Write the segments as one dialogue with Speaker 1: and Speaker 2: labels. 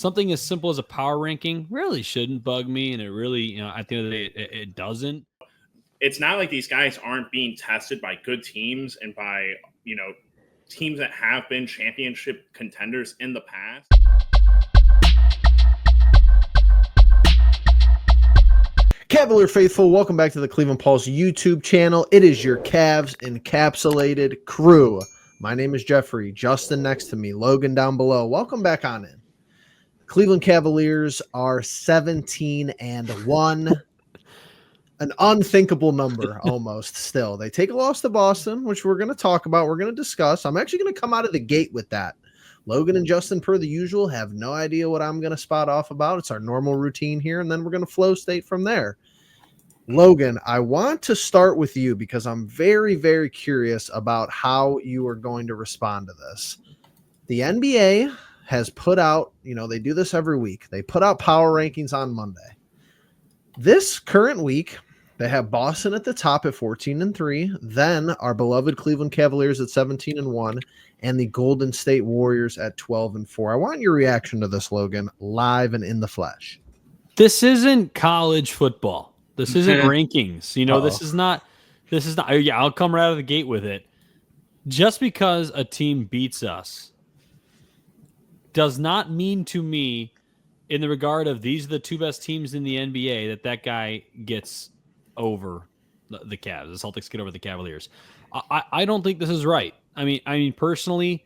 Speaker 1: something as simple as a power ranking really shouldn't bug me, and it really, at the end of the day, it doesn't.
Speaker 2: It's not like these guys aren't being tested by good teams and by, teams that have been championship contenders in the past.
Speaker 3: Cavalier faithful, welcome back to the Cleveland Pulse YouTube channel. It is your Cavs encapsulated crew. My name is Jeffrey. Justin next to me. Logan down below. Welcome back on in. Cleveland Cavaliers are 17-1. An unthinkable number almost still. They take a loss to Boston, which we're going to talk about. We're going to discuss. I'm actually going to come out of the gate with that. Logan and Justin, per the usual, have no idea what I'm going to spot off about. It's our normal routine here, and then we're going to flow state from there. Logan, I want to start with you because I'm very, very curious about how you are going to respond to this. The NBA has put out, they do this every week. They put out power rankings on Monday. This current week, they have Boston at the top at 14-3, then our beloved Cleveland Cavaliers at 17-1, and the Golden State Warriors at 12-4. I want your reaction to this, Logan, live and in the flesh.
Speaker 1: This isn't college football. This isn't rankings. This is not. Yeah, I'll come right out of the gate with it. Just because a team beats us does not mean to me, in the regard of these are the two best teams in the NBA, that guy gets over the Cavs. The Celtics get over the Cavaliers. I don't think this is right. I mean, personally,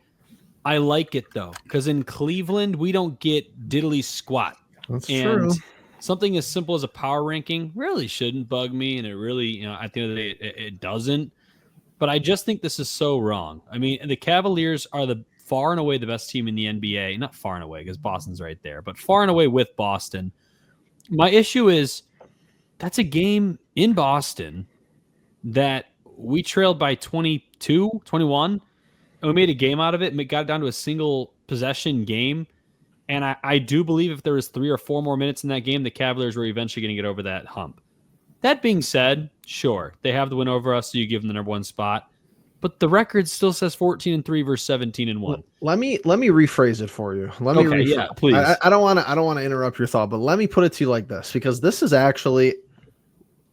Speaker 1: I like it though, because in Cleveland we don't get diddly squat.
Speaker 3: That's true.
Speaker 1: Something as simple as a power ranking really shouldn't bug me, and it really, at the end of the day, it doesn't. But I just think this is so wrong. I mean, the Cavaliers are the far and away the best team in the NBA. Not far and away, because Boston's right there, but far and away with Boston. My issue is that's a game in Boston that we trailed by 22, 21, and we made a game out of it, and it got down to a single possession game. And I do believe if there was 3 or 4 more minutes in that game, the Cavaliers were eventually going to get over that hump. That being said, sure, they have the win over us, so you give them the number 1 spot. But the record still says 14-3 versus 17-1.
Speaker 3: Let me rephrase it for you.
Speaker 1: Yeah, please.
Speaker 3: I don't want to interrupt your thought, but let me put it to you like this, because this is actually,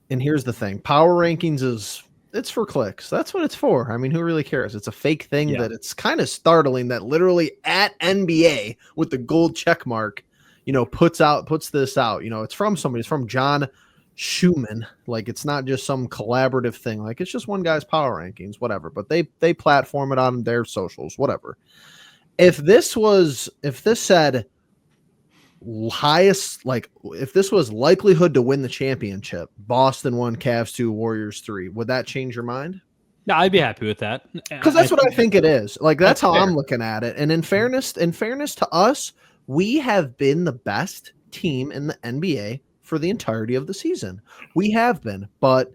Speaker 3: and here's the thing: power rankings it's for clicks. That's what it's for. I mean, who really cares? It's a fake thing that it's kind of startling that literally at NBA with the gold check mark, puts this out. It's from somebody. It's from John Schumann. Like, it's not just some collaborative thing. Like, it's just one guy's power rankings, whatever. But they platform it on their socials, whatever. If this said highest, like if this was likelihood to win the championship, Boston 1, Cavs 2, Warriors 3, would that change your mind?
Speaker 1: No, I'd be happy with that,
Speaker 3: because that's what I think it is. Like, that's how
Speaker 1: fair.
Speaker 3: I'm looking at it. And in fairness to us, we have been the best team in the NBA for the entirety of the season. We have been, but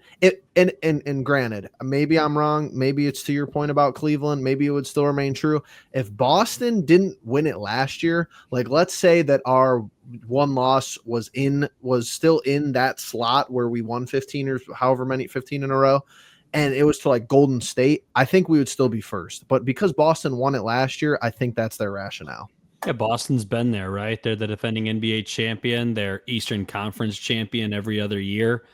Speaker 3: and granted, maybe I'm wrong. Maybe it's to your point about Cleveland. Maybe it would still remain true. If Boston didn't win it last year, like let's say that our one loss was still in that slot where we won 15 or however many 15 in a row, and it was to like Golden State, I think we would still be first. But because Boston won it last year, I think that's their rationale.
Speaker 1: Yeah, Boston's been there, right? They're the defending NBA champion. They're Eastern Conference champion every other year.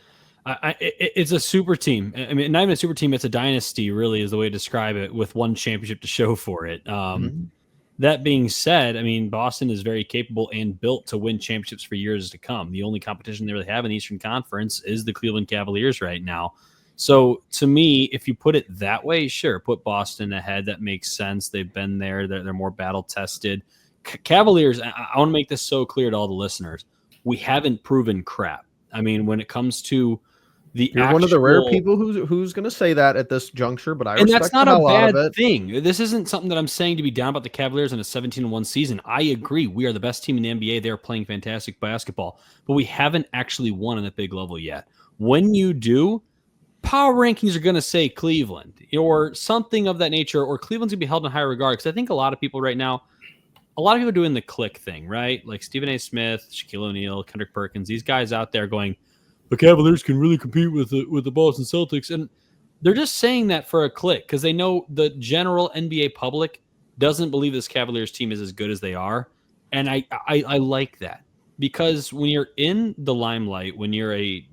Speaker 1: It's a super team. I mean, not even a super team. It's a dynasty, really, is the way to describe it, with one championship to show for it. That being said, I mean, Boston is very capable and built to win championships for years to come. The only competition they really have in the Eastern Conference is the Cleveland Cavaliers right now. So to me, if you put it that way, sure, put Boston ahead. That makes sense. They've been there. They're more battle tested. Cavaliers, I want to make this so clear to all the listeners. We haven't proven crap. I mean, when it comes to you're one
Speaker 3: of the rare people who's going to say that at this juncture, but
Speaker 1: and that's not a bad thing. This isn't something that I'm saying to be down about the Cavaliers in a 17-1 season. I agree. We are the best team in the NBA. They're playing fantastic basketball, but we haven't actually won on a big level yet. When you do, power rankings are going to say Cleveland or something of that nature, or Cleveland's going to be held in high regard, because I think a lot of people right now, a lot of people are doing the click thing, right? Like Stephen A. Smith, Shaquille O'Neal, Kendrick Perkins, these guys out there going, the Cavaliers can really compete with the Boston Celtics. And they're just saying that for a click, because they know the general NBA public doesn't believe this Cavaliers team is as good as they are. And I like that, because when you're in the limelight, when you're a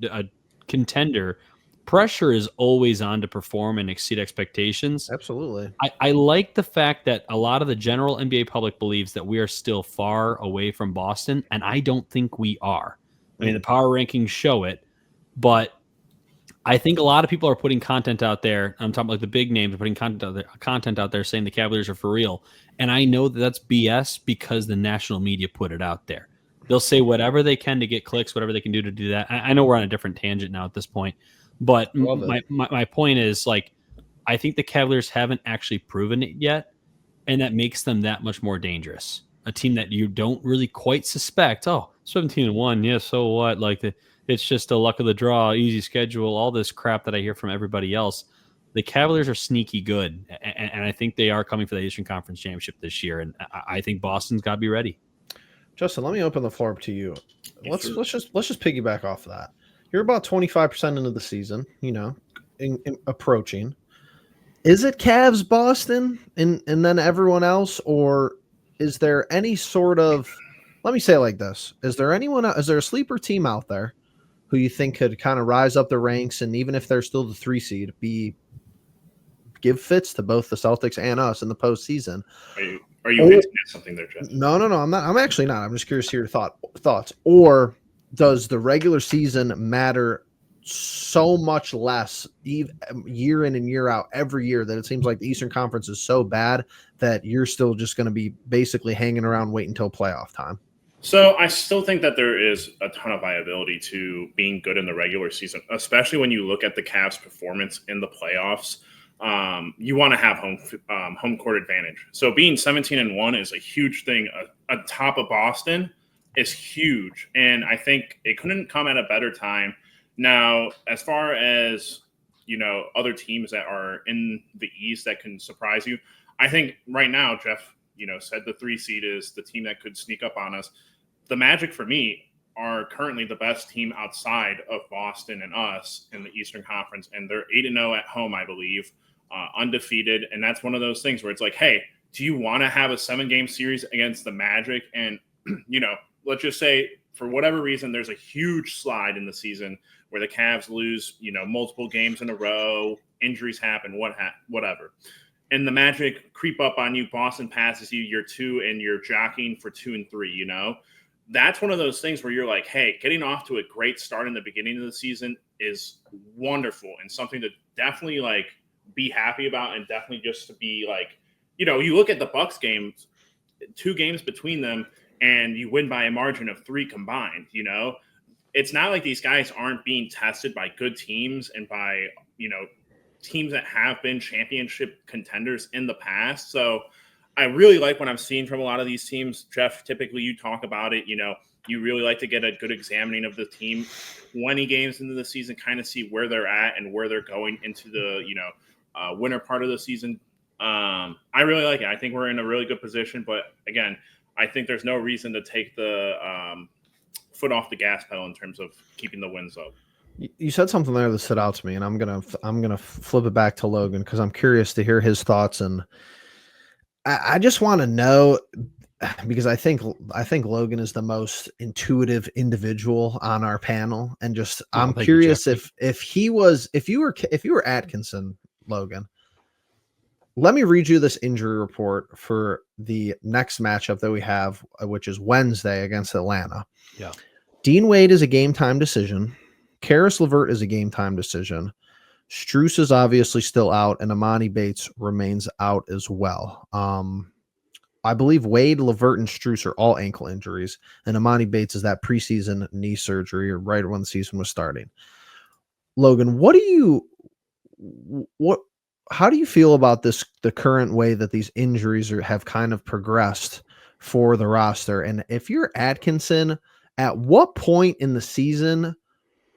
Speaker 1: contender, pressure is always on to perform and exceed expectations.
Speaker 3: Absolutely.
Speaker 1: I like the fact that a lot of the general NBA public believes that we are still far away from Boston, and I don't think we are. I mean, the power rankings show it, but I think a lot of people are putting content out there. I'm talking like the big names are putting content out there saying the Cavaliers are for real. And I know that that's BS because the national media put it out there. They'll say whatever they can to get clicks, whatever they can do to do that. I know we're on a different tangent now at this point, but
Speaker 3: Love it.
Speaker 1: my point is, like, I think the Cavaliers haven't actually proven it yet, and that makes them that much more dangerous. A team that you don't really quite suspect. Oh, 17-1, yeah, so what? Like, it's just a luck of the draw, easy schedule, all this crap that I hear from everybody else. The Cavaliers are sneaky good, and I think they are coming for the Eastern Conference Championship this year, and I think Boston's got to be ready.
Speaker 3: Justin, let me open the floor up to you. Let's just piggyback off of that. You're about 25% into the season, in approaching. Is it Cavs, Boston, and then everyone else, or is there any sort of, let me say it like this, is there a sleeper team out there who you think could kind of rise up the ranks, and even if they're still the 3 seed, give fits to both the Celtics and us in the postseason?
Speaker 2: Are you hinting at something there, Jeff?
Speaker 3: No, I'm not. I'm actually not. I'm just curious to hear your thoughts. Or does the regular season matter so much less year in and year out every year that it seems like the Eastern Conference is so bad that you're still just going to be basically hanging around waiting until playoff time?
Speaker 2: So I still think that there is a ton of viability to being good in the regular season, especially when you look at the Cavs' performance in the playoffs. You want to have home court advantage. So being 17-1 is a huge thing. Atop of Boston is huge, and I think it couldn't come at a better time. Now, as far as other teams that are in the East that can surprise you, I think right now, Jeff, said the 3 seed is the team that could sneak up on us. The Magic, for me, are currently the best team outside of Boston and us in the Eastern Conference, and they're 8-0 at home, I believe, undefeated. And that's one of those things where it's like, hey, do you want to have a 7-game series against the Magic? And, let's just say for whatever reason, there's a huge slide in the season where the Cavs lose, multiple games in a row, injuries happen, whatever. And the Magic creep up on you, Boston passes you, you're 2, and you're jockeying for 2 and 3, That's one of those things where you're like, hey, getting off to a great start in the beginning of the season is wonderful and something to definitely be happy about, and definitely just to be you look at the Bucks games, 2 games between them, and you win by a margin of 3 combined. It's not like these guys aren't being tested by good teams and by teams that have been championship contenders in the past. So I really like what I'm seeing from a lot of these teams. Jeff, typically you talk about it, you really like to get a good examining of the team 20 games into the season, kind of see where they're at and where they're going into the, winter part of the season. I really like it. I think we're in a really good position, but again, I think there's no reason to take the foot off the gas pedal in terms of keeping the wins up.
Speaker 3: You said something there that stood out to me, and I'm gonna flip it back to Logan because I'm curious to hear his thoughts, and I just want to know, because I think Logan is the most intuitive individual on our panel, and just I'm curious if you were Atkinson, Logan. Let me read you this injury report for the next matchup that we have, which is Wednesday against Atlanta.
Speaker 1: Yeah.
Speaker 3: Dean Wade is a game time decision. Karis LeVert is a game time decision. Strus is obviously still out, and Amani Bates remains out as well. I believe Wade, LeVert, and Strus are all ankle injuries, and Amani Bates is that preseason knee surgery, or right when the season was starting. Logan, how do you feel about the current way that these injuries have kind of progressed for the roster? And if you're Atkinson, at what point in the season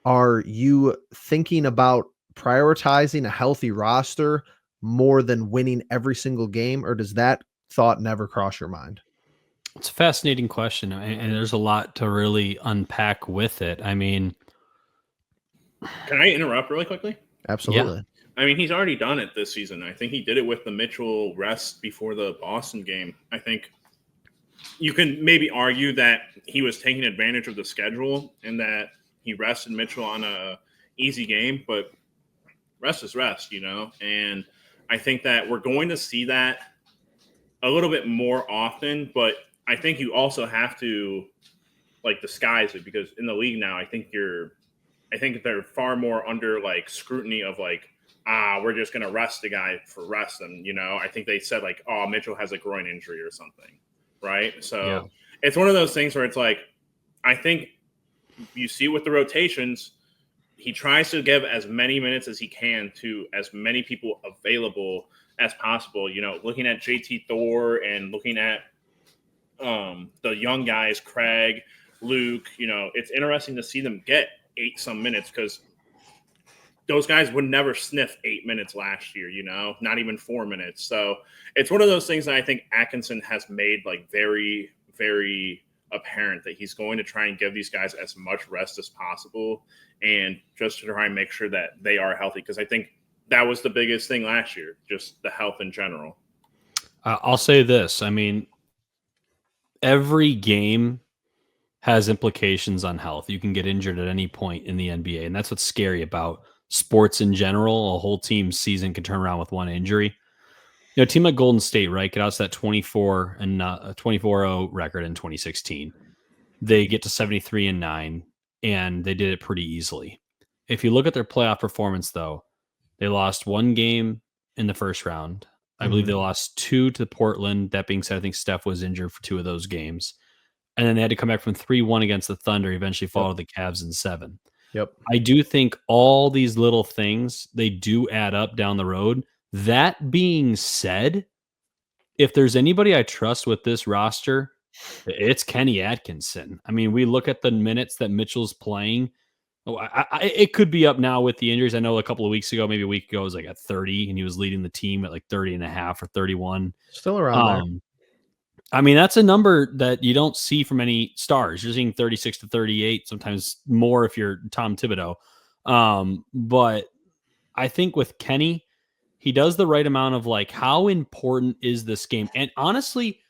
Speaker 3: are you thinking about prioritizing a healthy roster more than winning every single game, or does that thought never cross your mind?
Speaker 1: It's a fascinating question, and there's a lot to really unpack with it. I mean,
Speaker 2: can I interrupt really quickly?
Speaker 3: Absolutely.
Speaker 1: Yeah.
Speaker 2: I mean, he's already done it this season. I think he did it with the Mitchell rest before the Boston game. I think you can maybe argue that he was taking advantage of the schedule and that he rested Mitchell on a easy game, but rest is rest, and I think that we're going to see that a little bit more often, but I think you also have to disguise it, because in the league now, I think they're far more under scrutiny of we're just going to rest the guy for rest them. I think they said oh, Mitchell has a groin injury or something. Right. So It's one of those things where it's I think you see with the rotations, he tries to give as many minutes as he can to as many people available as possible. Looking at JT Thor and looking at the young guys, Craig, Luke, it's interesting to see them get 8-some minutes, because those guys would never sniff 8 minutes last year, not even 4 minutes. So it's one of those things that I think Atkinson has made very, very apparent, that he's going to try and give these guys as much rest as possible, and just to try and make sure that they are healthy. Because I think that was the biggest thing last year, just the health in general.
Speaker 1: I'll say this. I mean, every game has implications on health. You can get injured at any point in the NBA, and that's what's scary about sports in general. A whole team's season can turn around with one injury. A team like Golden State, right, get out to that 24-0 record in 2016. They get to 73-9, and they did it pretty easily. If you look at their playoff performance, though, they lost one game in the first round. I believe they lost 2 to Portland. That being said, I think Steph was injured for 2 of those games. And then they had to come back from 3-1 against the Thunder, eventually followed the Cavs in 7.
Speaker 3: Yep.
Speaker 1: I do think all these little things, they do add up down the road. That being said, if there's anybody I trust with this roster, it's Kenny Atkinson. I mean, we look at the minutes that Mitchell's playing. It could be up now with the injuries. I know a couple of weeks ago, maybe a week ago, it was at 30, and he was leading the team at 30.5 or 31.
Speaker 3: Still around there.
Speaker 1: I mean, that's a number that you don't see from any stars. You're seeing 36 to 38, sometimes more if you're Tom Thibodeau. But I think with Kenny, he does the right amount of how important is this game? And honestly,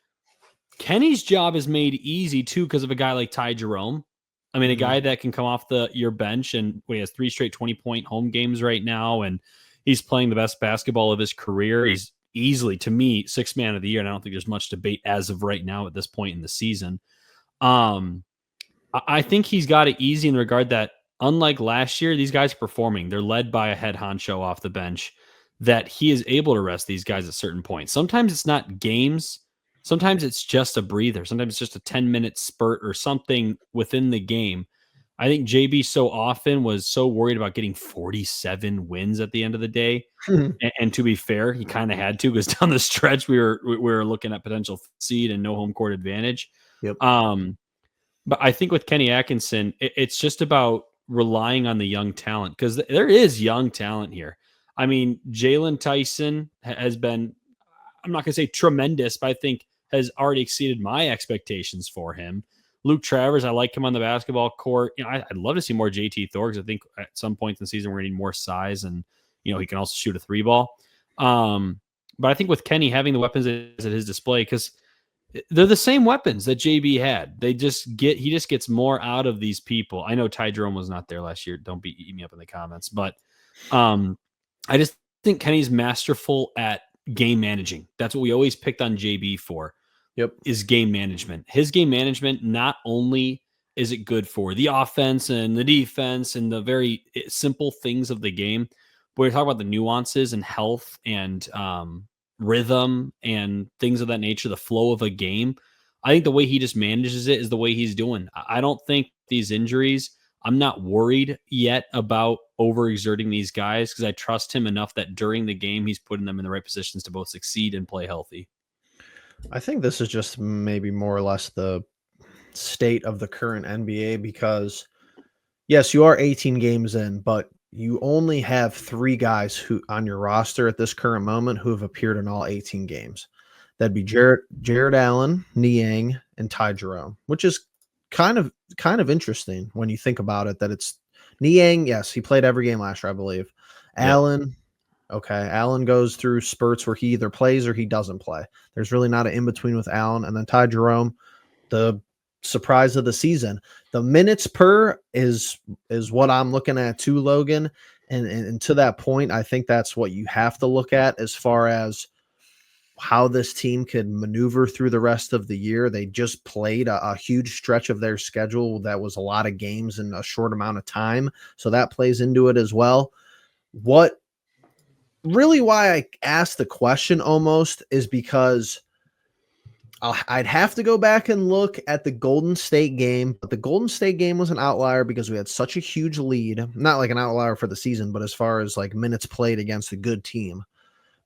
Speaker 1: Kenny's job is made easy too because of a guy like Ty Jerome. I mean, a guy that can come off your bench, and he has 3 straight 20-point home games right now, and he's playing the best basketball of his career. He's easily, to me, 6th man of the year, and I don't think there's much debate as of right now at this point in the season. I think he's got it easy in the regard that, unlike last year, these guys are performing. They're led by a head honcho off the bench, that he is able to rest these guys at certain points. Sometimes it's not games. Sometimes it's just a breather. Sometimes it's just a 10-minute spurt or something within the game. I think JB so often was so worried about getting 47 wins at the end of the day. And to be fair, he kind of had to, because down the stretch we were looking at potential seed and no home court advantage.
Speaker 3: Yep.
Speaker 1: But I think with Kenny Atkinson, it's just about relying on the young talent, because there is young talent here. I mean, Jalen Tyson has been, I'm not going to say tremendous, but I think has already exceeded my expectations for him. Luke Travers, I like him on the basketball court. I'd love to see more JT Thor, because I think at some point in the season we're going to need more size, and he can also shoot a 3-ball. But I think with Kenny having the weapons at his display, because they're the same weapons that JB had. He just gets more out of these people. I know Ty Jerome was not there last year. Don't eat me up in the comments, but I just think Kenny's masterful at game managing. That's what we always picked on JB for.
Speaker 3: Yep.
Speaker 1: Is game management. His game management, not only is it good for the offense and the defense and the very simple things of the game, but we're talking about the nuances and health and rhythm and things of that nature, the flow of a game. I think the way he just manages it is the way he's doing. I don't think these injuries, I'm not worried yet about overexerting these guys, because I trust him enough that during the game, he's putting them in the right positions to both succeed and play healthy.
Speaker 3: I think this is just maybe more or less the state of the current NBA, because yes, you are 18 games in, but you only have 3 guys who on your roster at this current moment who have appeared in all 18 games. That'd be Jarrett Allen, Niang, and Ty Jerome, which is kind of interesting when you think about it, that it's Niang. Yes, he played every game last year, I believe. Yep. Allen, Okay. Allen goes through spurts where he either plays or he doesn't play. There's really not an in-between with Allen. And then Ty Jerome, the surprise of the season. The minutes per is what I'm looking at too, Logan. And to that point, I think that's what you have to look at as far as how this team could maneuver through the rest of the year. They just played a huge stretch of their schedule that was a lot of games in a short amount of time. So that plays into it as well. Why I asked the question almost is because I'd have to go back and look at the Golden State game, but the Golden State game was an outlier because we had such a huge lead. Not like an outlier for the season, but as far as like minutes played against a good team.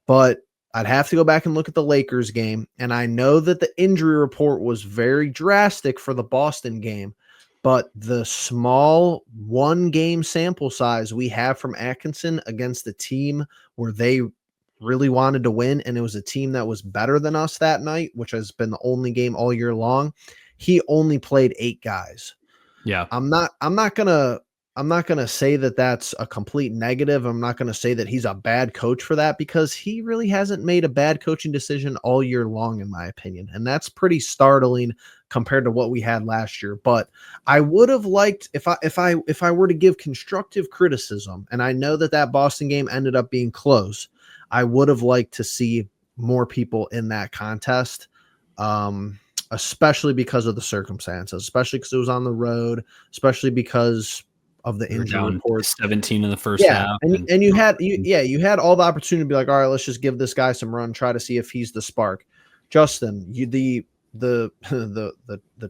Speaker 3: But I'd have to go back and look at the Lakers game, and I know that the injury report was very drastic for the Boston game, but the small one-game sample size we have from Atkinson against the team where they really wanted to win, and it was a team that was better than us that night, which has been the only game all year long, he only played 8 guys.
Speaker 1: Yeah.
Speaker 3: I'm not gonna say that that's a complete negative. I'm not gonna say that he's a bad coach for that, because he really hasn't made a bad coaching decision all year long, in my opinion. And that's pretty startling compared to what we had last year. But I would have liked, if I were to give constructive criticism, and I know that Boston game ended up being close, I would have liked to see more people in that contest. Especially because of the circumstances, especially because it was on the road, especially because of the injury reports.
Speaker 1: 17 in the first half.
Speaker 3: And you had all the opportunity to be like, all right, let's just give this guy some run, try to see if he's the spark. Justin, the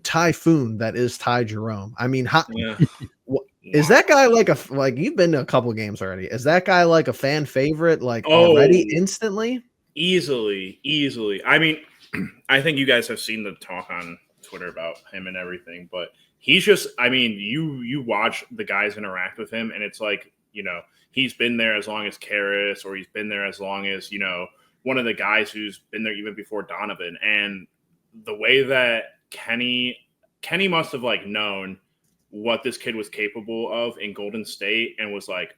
Speaker 3: typhoon that is Ty Jerome. I mean, is that guy like you've been to a couple games already? Is that guy like a fan favorite already instantly?
Speaker 2: Easily. I mean, I think you guys have seen the talk on Twitter about him and everything, but he's just, I mean, you watch the guys interact with him, and it's like, he's been there as long as Karras, or he's been there as long as, one of the guys who's been there even before Donovan. And the way that Kenny must have known what this kid was capable of in Golden State, and was like,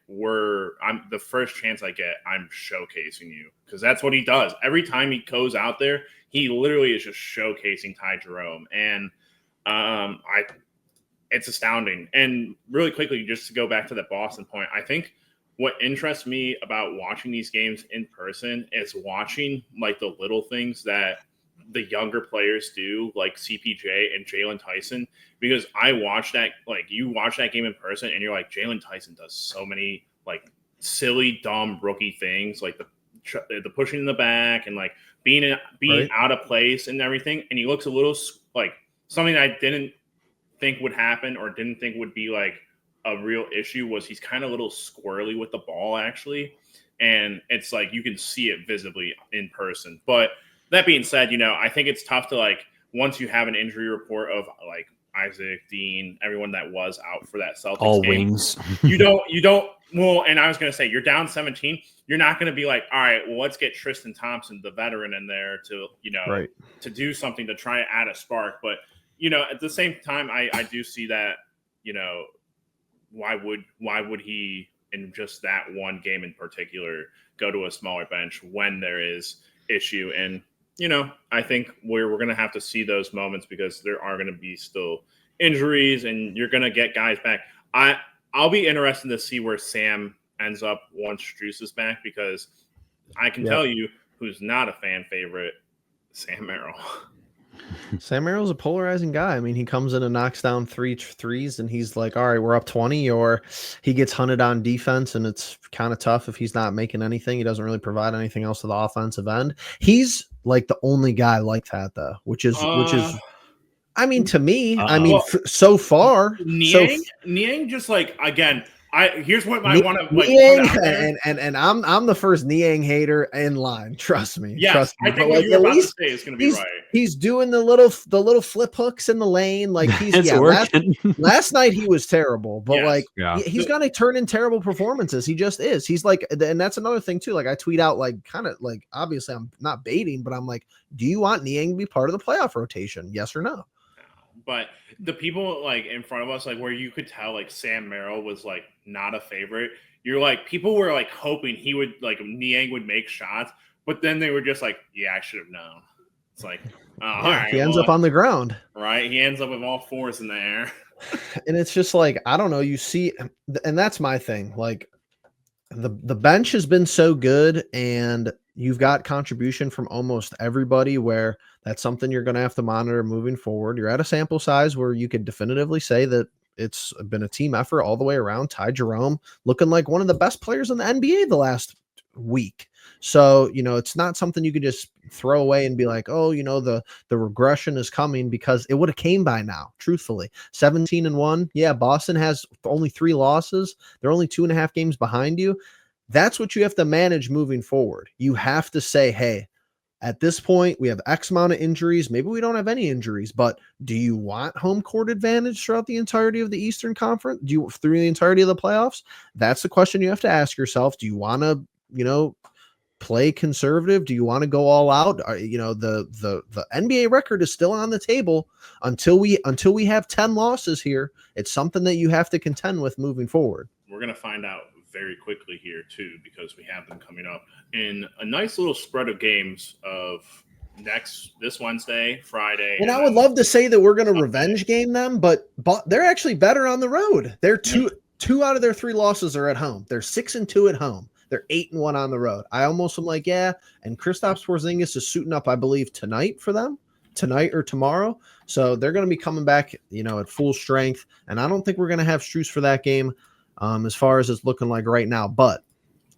Speaker 2: I'm the first chance I get, I'm showcasing you, because that's what he does. Every time he goes out there, he literally is just showcasing Ty Jerome. And it's astounding. And really quickly, just to go back to that Boston point, I think what interests me about watching these games in person is watching the little things that the younger players do, like CPJ and Jalen Tyson, because I watch that, you watch that game in person and you're like, Jalen Tyson does so many silly, dumb rookie things, like the pushing in the back and being right out of place and everything. And he looks a little like something I didn't think would happen, or didn't think would be a real issue, was he's kind of a little squirrely with the ball, actually. And it's you can see it visibly in person. But that being said, I think it's tough to once you have an injury report of Isaac, Dean, everyone that was out for that Celtics
Speaker 1: all
Speaker 2: game,
Speaker 1: wings.
Speaker 2: you don't. Well, and I was going to say, you're down 17. You're not going to be like, all right, well, let's get Tristan Thompson, the veteran, in there to,
Speaker 3: right,
Speaker 2: to do something to try to add a spark. But, at the same time, I do see that, why would he, in just that one game in particular, go to a smaller bench when there is issue? And, I think we're going to have to see those moments, because there are going to be still injuries, and you're going to get guys back. I'll be interested to see where Sam ends up once Strus is back, because I can tell you who's not a fan favorite, Sam Merrill.
Speaker 3: Sam Merrill's a polarizing guy. I mean, he comes in and knocks down threes, and he's like, all right, we're up 20, or he gets hunted on defense, and it's kind of tough if he's not making anything. He doesn't really provide anything else to the offensive end. He's the only guy like that, though, which is I mean, to me, so far,
Speaker 2: Niang just again. Here's what I want to
Speaker 3: Niang, and I'm the first Niang hater in line. Trust me.
Speaker 2: Yeah,
Speaker 3: trust me.
Speaker 2: I think what you're about to say is going to be right.
Speaker 3: He's doing the little flip hooks in the lane. He's
Speaker 1: working.
Speaker 3: Last night he was terrible, but
Speaker 1: he's
Speaker 3: going to turn in terrible performances. He just is. He's and that's another thing too. I tweet out obviously I'm not baiting, but I'm like, do you want Niang to be part of the playoff rotation? Yes or no?
Speaker 2: But the people like in front of us, like where you could tell like Sam Merrill was like not a favorite. You're like people were like hoping he would like Niang would make shots, but then they were just like, yeah, I should have known. It's like, all right,
Speaker 3: he ends up on the ground.
Speaker 2: Right, he ends up with all fours in the air.
Speaker 3: And it's just like, I don't know, you see, and that's my thing. Like the bench has been so good, and you've got contribution from almost everybody, where that's something you're going to have to monitor moving forward. You're at a sample size where you could definitively say that it's been a team effort all the way around. Ty Jerome looking like one of the best players in the NBA the last week. So, it's not something you could just throw away and be like, oh, the regression is coming, because it would have came by now, truthfully. 17-1. Yeah, Boston has only 3 losses. They're only 2.5 games behind you. That's what you have to manage moving forward. You have to say, hey, at this point, we have X amount of injuries. Maybe we don't have any injuries, but do you want home court advantage throughout the entirety of the Eastern Conference? Through the entirety of the playoffs? That's the question you have to ask yourself. Do you want to, play conservative? Do you want to go all out? The NBA record is still on the table until we have 10 losses here. It's something that you have to contend with moving forward.
Speaker 2: We're going to find out very quickly here too, because we have them coming up in a nice little spread of games of this Wednesday, Friday.
Speaker 3: And I would love to say that we're going to revenge game them, but they're actually better on the road. They're two out of their 3 losses are at home. They're 6-2 at home. They're 8-1 on the road. I almost am like, yeah. And Kristaps Porzingis is suiting up, I believe, tonight for them, tonight or tomorrow. So they're going to be coming back, at full strength. And I don't think we're going to have Strus for that game, as far as it's looking like right now. But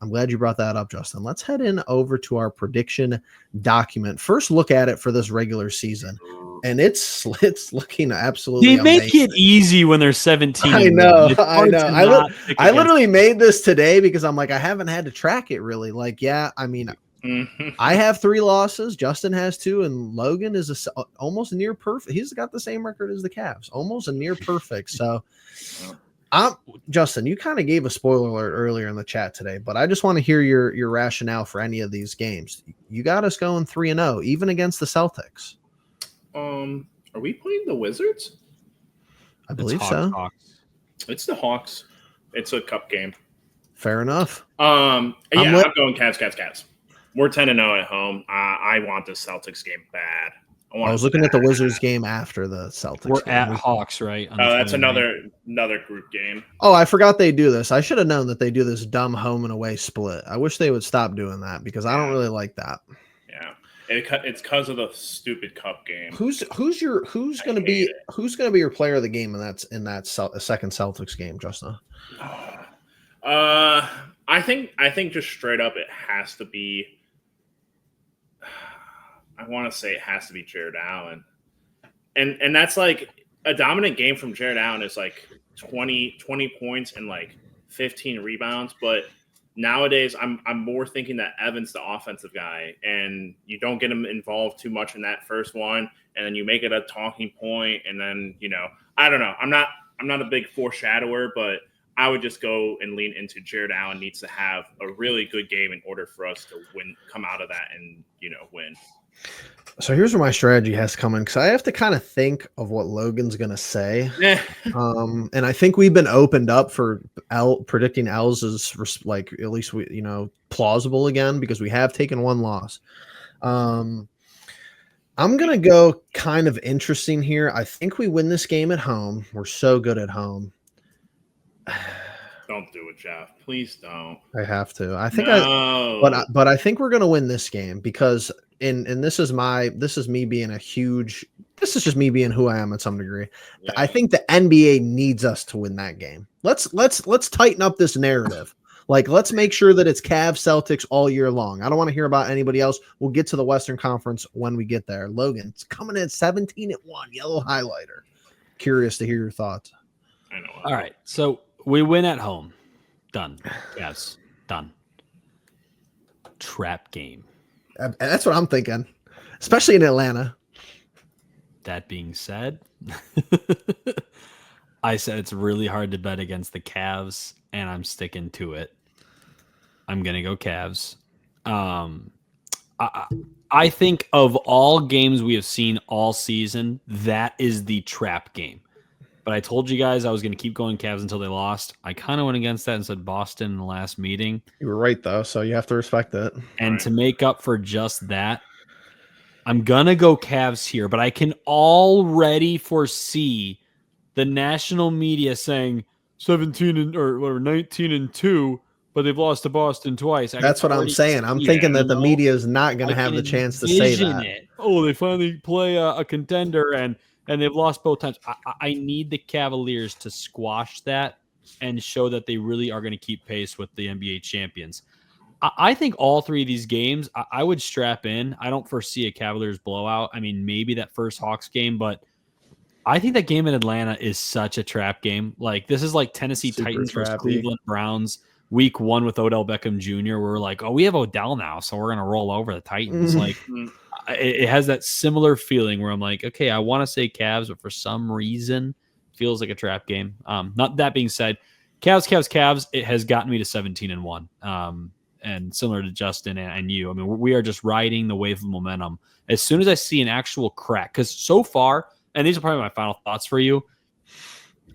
Speaker 3: I'm glad you brought that up, Justin. Let's head in over to our prediction document. First look at it for this regular season. And it's looking absolutely
Speaker 1: They make
Speaker 3: amazing.
Speaker 1: it easy when they're 17.
Speaker 3: I know. I literally made this today because I'm like, I haven't had to track it really. Like, yeah, I mean, I have 3 losses. Justin has 2, and Logan is almost near perfect. He's got the same record as the Cavs, almost a near perfect. So, Justin, you kind of gave a spoiler alert earlier in the chat today, but I just want to hear your rationale for any of these games. You got us going 3-0, even against the Celtics.
Speaker 2: Are we playing the Wizards?
Speaker 3: I believe so.
Speaker 1: Hawks.
Speaker 2: It's the Hawks. It's a cup game.
Speaker 3: Fair enough.
Speaker 2: I'm going Cavs. We're 10-0 at home. I want the Celtics game bad.
Speaker 3: I was looking at the Wizards game after the Celtics.
Speaker 1: We're
Speaker 3: game.
Speaker 1: at Hawks, right?
Speaker 2: Oh, that's another group game.
Speaker 3: Oh, I forgot they do this. I should have known that they do this dumb home and away split. I wish they would stop doing that, because I don't really like that.
Speaker 2: Yeah. It's because of the stupid cup game.
Speaker 3: Who's going to be your player of the game in that second Celtics game, Justin?
Speaker 2: I think just straight up it has to be. I want to say it has to be Jarrett Allen, and that's like a dominant game from Jarrett Allen is like 20 points and like 15 rebounds, but nowadays, I'm more thinking that Evan's the offensive guy, and you don't get him involved too much in that first one, and then you make it a talking point, and then I don't know. I'm not a big foreshadower, but I would just go and lean into Jarrett Allen needs to have a really good game in order for us to come out of that and win.
Speaker 3: So here's where my strategy has to come in, because I have to kind of think of what Logan's going to say. And I think we've been opened up for predicting L's is like, at least plausible again, because we have taken 1 loss. I'm going to go kind of interesting here. I think we win this game at home. We're so good at home.
Speaker 2: Don't do it, Jeff. Please don't.
Speaker 3: I have to. I think but I think we're going to win this game, because this is just me being who I am at some degree. Yeah. I think the NBA needs us to win that game. Let's tighten up this narrative. Like, let's make sure that it's Cavs Celtics all year long. I don't want to hear about anybody else. We'll get to the Western Conference when we get there. Logan, it's coming in 17-1, yellow highlighter. Curious to hear your thoughts.
Speaker 2: I know.
Speaker 1: All right. So we win at home. Done. Yes. Done. Trap game.
Speaker 3: That's what I'm thinking, especially in Atlanta.
Speaker 1: That being said, I said it's really hard to bet against the Cavs, and I'm sticking to it. I'm going to go Cavs. I I think of all games we have seen all season, that is the trap game. But I told you guys I was going to keep going Cavs until they lost. I kind of went against that and said Boston in the last meeting.
Speaker 3: You were right, though, so you have to respect it.
Speaker 1: And to make up for just that, I'm going to go Cavs here. But I can already foresee the national media saying 19-2, but they've lost to Boston twice.
Speaker 3: That's what I'm saying. I'm thinking that the media is not going to have the chance to say that.
Speaker 1: Oh, they finally play a contender and they've lost both times. I need the Cavaliers to squash that and show that they really are going to keep pace with the NBA champions. I think all three of these games, I would strap in. I don't foresee a Cavaliers blowout. I mean, maybe that first Hawks game, but I think that game in Atlanta is such a trap game. Like, this is like Tennessee Titans versus Cleveland Browns week 1 with Odell Beckham Jr. Where we're like, oh, we have Odell now, so we're going to roll over the Titans. Like, it has that similar feeling where I'm like, okay, I want to say Cavs, but for some reason, it feels like a trap game. Not that being said, Cavs, it has gotten me to 17-1. And similar to Justin and you, I mean, we are just riding the wave of momentum. As soon as I see an actual crack, because so far, and these are probably my final thoughts for you,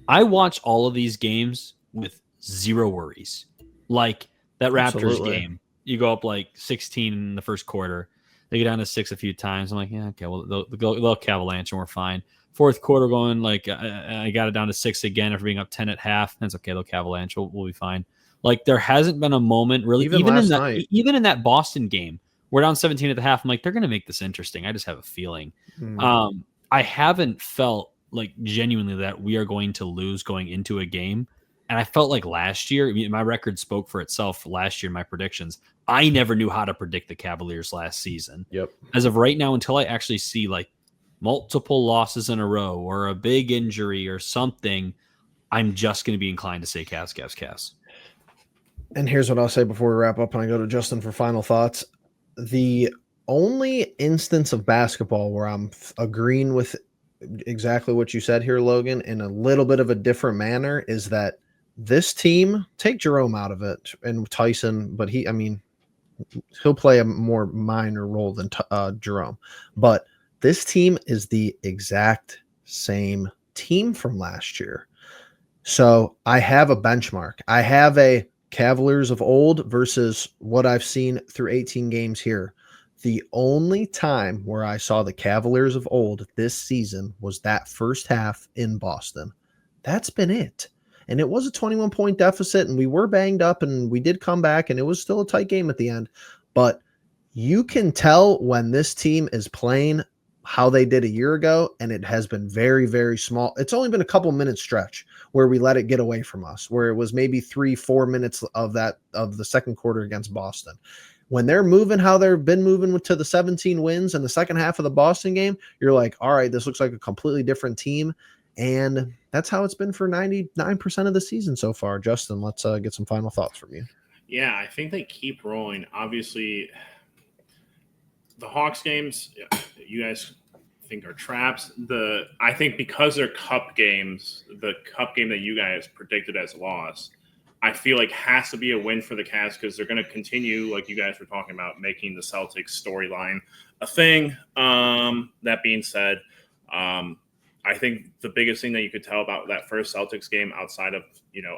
Speaker 1: I watch all of these games with zero worries. Like that Raptors game, you go up like 16 in the first quarter. They get down to 6 a few times. I'm like, yeah, okay, well, they'll Cavalanche and we're fine. Fourth quarter going like I got it down to 6 again after being up 10 at half. That's okay, they'll Cavalanche. We'll be fine. Like there hasn't been a moment really, even in that Boston game, we're down 17 at the half. I'm like, they're going to make this interesting. I just have a feeling. I haven't felt like genuinely that we are going to lose going into a game. And I felt like last year, I mean, my record spoke for itself last year, my predictions. I never knew how to predict the Cavaliers last season.
Speaker 3: Yep.
Speaker 1: As of right now, until I actually see like multiple losses in a row or a big injury or something, I'm just going to be inclined to say Cavs.
Speaker 3: And here's what I'll say before we wrap up and I go to Justin for final thoughts. The only instance of basketball where I'm agreeing with exactly what you said here, Logan, in a little bit of a different manner is that this team, take Jerome out of it and Tyson, but he'll play a more minor role than Jerome. But this team is the exact same team from last year. So I have a benchmark. I have a Cavaliers of old versus what I've seen through 18 games here. The only time where I saw the Cavaliers of old this season was that first half in Boston. That's been it. And it was a 21-point deficit, and we were banged up, and we did come back, and it was still a tight game at the end. But you can tell when this team is playing how they did a year ago, and it has been very, very small. It's only been a couple minutes stretch where we let it get away from us, where it was maybe 3-4 minutes of the second quarter against Boston. When they're moving how they've been moving to the 17 wins in the second half of the Boston game, you're like, all right, this looks like a completely different team. And that's how it's been for 99% of the season so far. Justin, let's get some final thoughts from you.
Speaker 2: Yeah, I think they keep rolling. Obviously, the Hawks games, you guys think are traps. I think because they're cup games, the cup game that you guys predicted as a loss, I feel like has to be a win for the Cavs because they're going to continue, like you guys were talking about, making the Celtics storyline a thing. That being said, I think the biggest thing that you could tell about that first Celtics game outside of,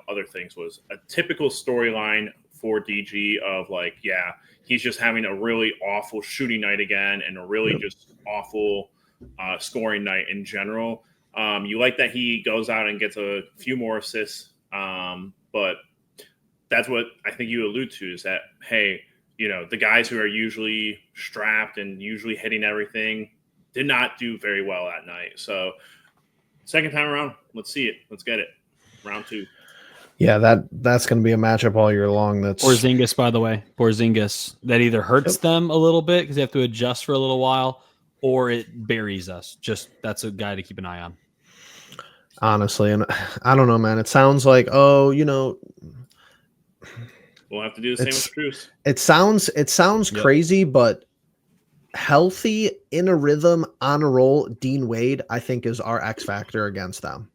Speaker 2: other things was a typical storyline for DG of like, yeah, he's just having a really awful shooting night again and a really just awful scoring night in general. You like that he goes out and gets a few more assists, but that's what I think you allude to is that, hey, the guys who are usually strapped and usually hitting everything did not do very well that night. So second time around, let's see it. Let's get it. Round 2.
Speaker 3: Yeah, that's going to be a matchup all year long. That's
Speaker 1: Porzingis, by the way. Porzingis. That either hurts them a little bit because they have to adjust for a little while, or it buries us. Just that's a guy to keep an eye on.
Speaker 3: Honestly, and I don't know, man. It sounds like,
Speaker 2: we'll have to do the same with Cruz.
Speaker 3: It sounds crazy, but healthy, in a rhythm, on a roll, Dean Wade, I think, is our X factor against them.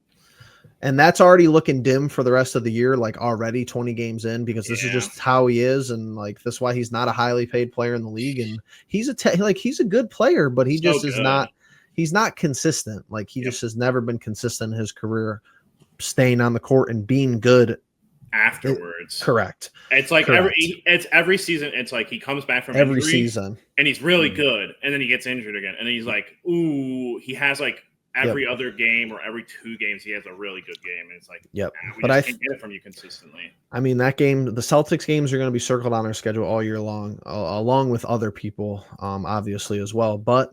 Speaker 3: And that's already looking dim for the rest of the year, like already 20 games in, because this is
Speaker 2: Yeah.
Speaker 3: just how he is. And like, that's why he's not a highly paid player in the league. And he's he's a good player, but he
Speaker 2: So
Speaker 3: just is
Speaker 2: good.
Speaker 3: he's not consistent. Like he
Speaker 2: Yep.
Speaker 3: just has never been consistent in his career, staying on the court and being good
Speaker 2: Afterwards.
Speaker 3: Correct.
Speaker 2: It's like
Speaker 3: Correct.
Speaker 2: every season. It's like he comes back from
Speaker 3: Every
Speaker 2: injury,
Speaker 3: season.
Speaker 2: and he's really good, and then he gets injured again, and he's like, ooh, he has like every other game or every 2 games he has a really good game, and it's like,
Speaker 3: Yep.
Speaker 2: we
Speaker 3: But
Speaker 2: just can't get it from you consistently.
Speaker 3: I mean, that game, the Celtics games are going to be circled on our schedule all year long, along with other people, obviously as well. But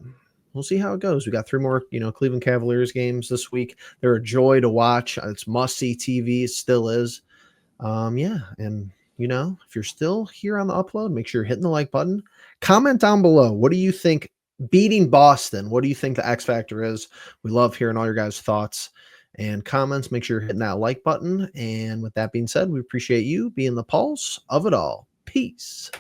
Speaker 3: we'll see how it goes. We got 3 more, Cleveland Cavaliers games this week. They're a joy to watch. It's must-see TV. It still is. Yeah, and if you're still here on the upload, make sure you're hitting the like button. Comment down below. What do you think beating Boston? What do you think the X factor is? We love hearing all your guys' thoughts and comments. Make sure you're hitting that like button. And with that being said, we appreciate you being the pulse of it all. Peace.